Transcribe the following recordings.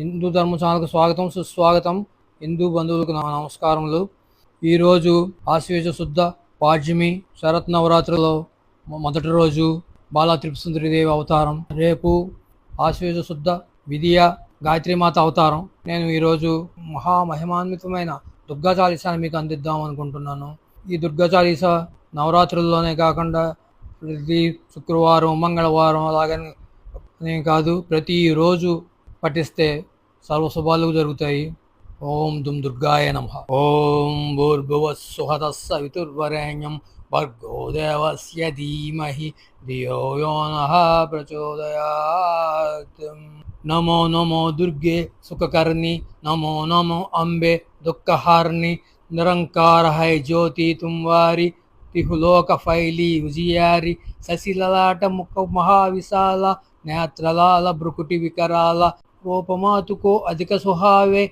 హిందూ ధర్మ ఛానల్కు స్వాగతం సుస్వాగతం. హిందూ బంధువులకు నా నమస్కారములు. ఈరోజు ఆశ్వేజ శుద్ధ పాడ్యమి శరత్ నవరాత్రిలో మొదటి రోజు బాలా త్రిపురసుందరీదేవి అవతారం. రేపు ఆశ్వేజ శుద్ధ విధియ గాయత్రీమాత అవతారం. నేను ఈరోజు మహామహిమాన్వితమైన దుర్గా చాలీసాని మీకు అందిద్దాం అనుకుంటున్నాను. ఈ దుర్గా చాలీసా నవరాత్రుల్లోనే కాకుండా ప్రతి శుక్రవారం, మంగళవారం అలాగనే కాదు, ప్రతిరోజు పఠిస్తే సర్వశుభాలు జరుగుతాయి. ఓం దుమ్ దుర్గాయ నమః. ఓం భూర్భువస్సుహతః సవితుర్వరేణ్యం భర్గో దేవస్య ధీమహి ధియో యో నః ప్రచోదయాత్. నమో నమో దుర్గే సుఖకర్ణి, నమో నమో అంబే దుఃఖహారిణి, నిరంకార హై జ్యోతి తుంవారి, తిహులోక ఫైలి విజయారి, శశిలలాట ముఖ మహావిశాల, నేత్రలాల భ్రుకుటి వికరాల, रूपमातुको अधिक सुहावे,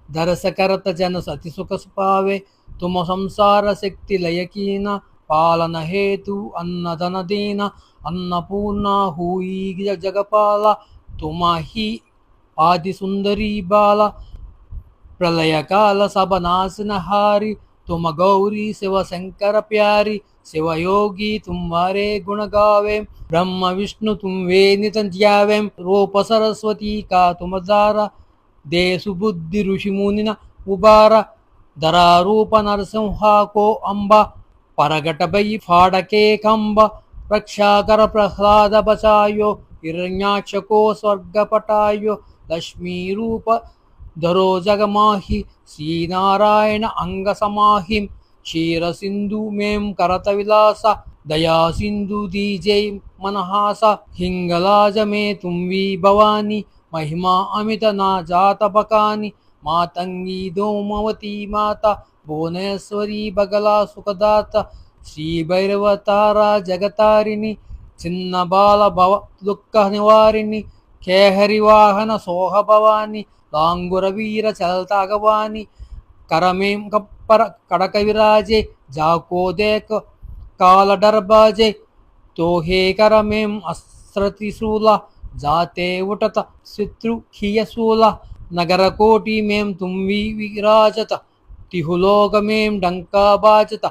दरस करत जन सति सुख सुपावे, तुम संसार शक्ति लयकीन, पालन हेतु अन्न धन दीन, अन्नपूर्णा हुई जगपाला, तुम ही आदि सुंदरी बाला, प्रलय काल सब नाशन हारी, तुम गौरी शिव शंकर प्यारी, शिव योगी तुम्हारे गुण गावे, ब्रह्म विष्णु तुम वे नित ध्यावे, रूप सरस्वती का तुम दारा, दे सुबुद्धि ऋषि मुनि उबारा, धरा रूप नरसिंहा को अंबा, परगट भई फाड़के कंब, रक्षा कर प्रह्लाद बचायो, हिरण्याक्ष को स्वर्ग पटायो, लक्ष्मी रूप धरो जगमाहि, श्री नारायण अंग समाहि, क्षीर सिंधु में करत विलास, दया सिंधु दीजै मनहास, हिंगलाज में तुम वी भवानी, महिमा अमित ना जात बकानी, मातंगी दोमवती माता, भुवनेश्वरी बगला सुखदाता, श्री भैरव तारा जगतारिणी, चिन्न बाल भव दुख निवारिणी, केहरि वाहन सोह भवानी, लांगुर वीर चलता गवानी, करमें कप्पर कड़क विराजे, जाको देख काल डर बाजे, तो हे करमें अस्त्र त्रिशूला, जाते उठत शत्रु खियसूला, नगर कोटि में तुम विराजत, तिहुलोक में डंका बाजत,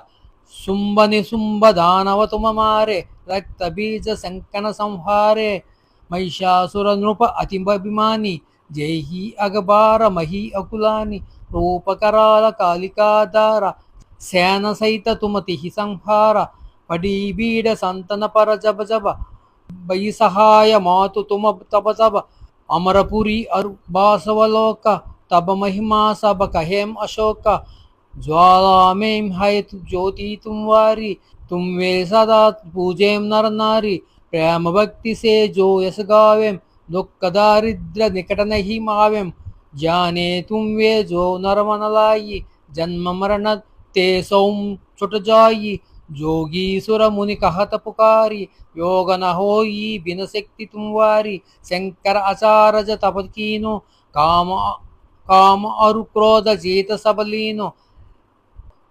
शुंभ निशुंभ दानव तुम मारे, रक्त बीज संकन संहारे, महिषासुर नृप अतिभिमानी, जय ही अगबार मही अकुलानी, रूपकराल कालिकाधार, सेन सहित तुमति ही संहार, पड़ी बीड संतन पर जब जब, बई सहाय मातु तुम तब तब, अमरपुरी अरु बासवलोक, तब महिमा सब कहेम अशोक, ज्वाला में है ज्योति तुम वारी, तुम वे सदा पूजेम नर नारी, प्रेम भक्ति से जो यस गावेम, दुख दारिद्र निकट नहीं मावेम, जाने तुम वे जो नर मन लाई, जन्म मरण ते सौम छुट जाई, जोगी सुर मुनि कहत पुकारी, योग न होई बिन शक्ति तुम वारी, शंकर आचार्य तप कीनो, काम काम अरु क्रोध जीत सब लीनो,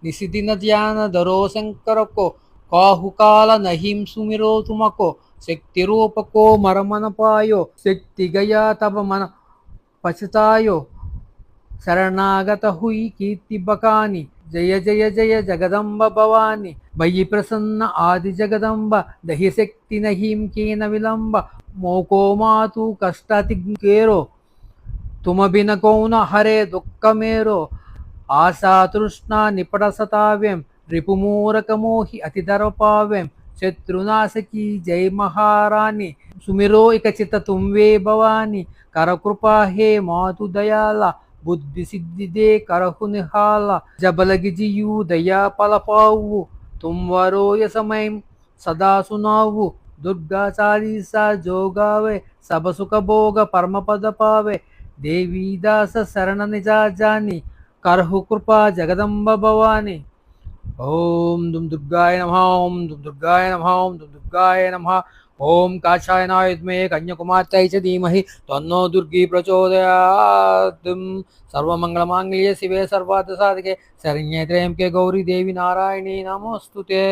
निशिदिन ध्यान धरो शंकर को, काहु काल नहीं सुमिरो तुमको, शक्ति रूप को मरमन पायो, शक्ति गया तब मन पछतायो, शरणागत हुई कीर्ति बकानी, जय जय जय जगदम्ब भवानी, भई प्रसन्न आदि जगदम्ब, दहि शक्ति नहीं कीन विलंब, मोको मातु कष्ट केरो, तुम बिन कौन हरे दुख मेरो, आशा तृष्णा निपट सतावें, रिपुमूरक मोहि अति दर पावें, शत्रुनाश की जय महारानी, सुमिरो एक चित तुम वे भवानी, कर कृपा हे मातु दयाला, बुद्धि सिद्धि दे करहु निहाला, जबल गिजियु दया पल पाऊ, तुम वरो य समय सदा सुनाऊ, दुर्गा चालीसा जो गावे, सब सुख भोग परम पद पावे, देवी दास शरण निजा जानी, करहु कृपा जगदम्ब भवानी. ओम दुम दुर्गाय नमः, ओम दुम दुर्गाय नमः, ओम दुम दुर्गाय नमः, ओम कात्यायनाय विद्महे कन्याकुमार्त्यै च धीमहि तन्नो दुर्गी प्रचोदयात्. सर्वमंगलमांगल्ये शिवे सर्वार्थसाधके शरण्ये त्र्यंबके गौरी देवी नारायणी नमोस्तुते.